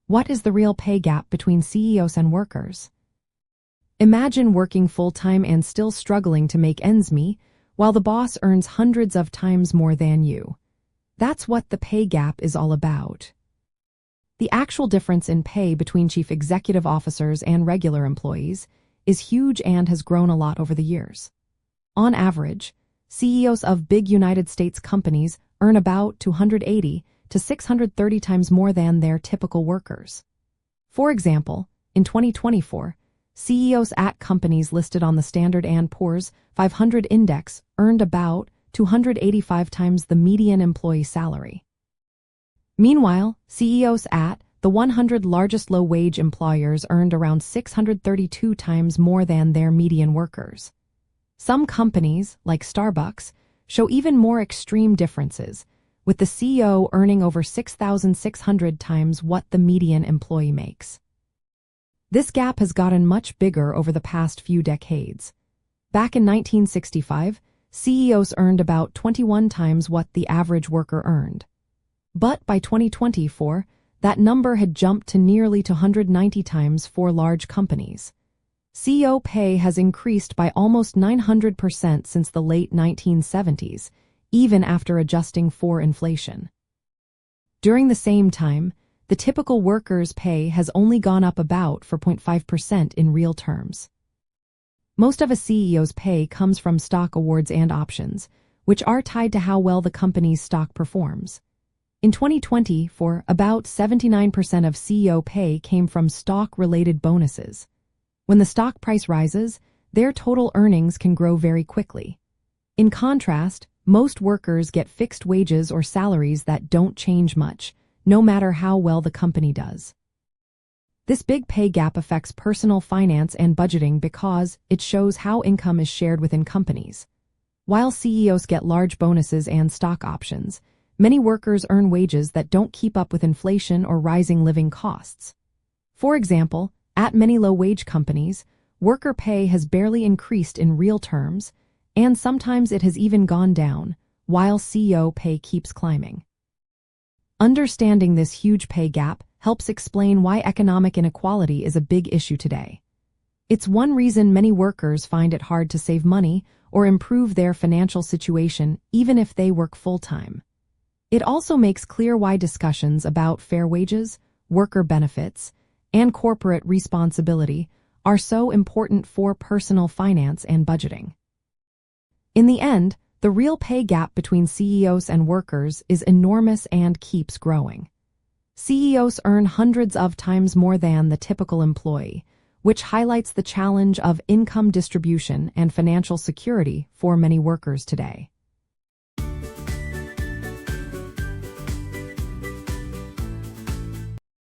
What is the real pay gap between CEOs and workers? Imagine working full-time and still struggling to make ends meet, while the boss earns hundreds of times more than you. That's what the pay gap is all about. The actual difference in pay between chief executive officers and regular employees is huge and has grown a lot over the years. On average, CEOs of big United States companies earn about 280 to 630 times more than their typical workers. For example, in 2024, CEOs at companies listed on the Standard & Poor's 500 index earned about 285 times the median employee salary. Meanwhile, CEOs at the 100 largest low-wage employers earned around 632 times more than their median workers. Some companies, like Starbucks, show even more extreme differences, with the CEO earning over 6,600 times what the median employee makes. This gap has gotten much bigger over the past few decades. Back in 1965, CEOs earned about 21 times what the average worker earned. But by 2024, that number had jumped to nearly 290 times for large companies. CEO pay has increased by almost 900% since the late 1970s, even after adjusting for inflation. During the same time, the typical worker's pay has only gone up about 4.5% in real terms. Most of a CEO's pay comes from stock awards and options, which are tied to how well the company's stock performs. In 2020, about 79% of CEO pay came from stock-related bonuses. When the stock price rises, their total earnings can grow very quickly. In contrast, most workers get fixed wages or salaries that don't change much, no matter how well the company does. This big pay gap affects personal finance and budgeting because it shows how income is shared within companies. While CEOs get large bonuses and stock options, many workers earn wages that don't keep up with inflation or rising living costs. For example, at many low-wage companies, worker pay has barely increased in real terms, and sometimes it has even gone down, while CEO pay keeps climbing. Understanding this huge pay gap helps explain why economic inequality is a big issue today. It's one reason many workers find it hard to save money or improve their financial situation even if they work full-time. It also makes clear why discussions about fair wages, worker benefits, and corporate responsibility are so important for personal finance and budgeting. In the end, the real pay gap between CEOs and workers is enormous and keeps growing. CEOs earn hundreds of times more than the typical employee, which highlights the challenge of income distribution and financial security for many workers today.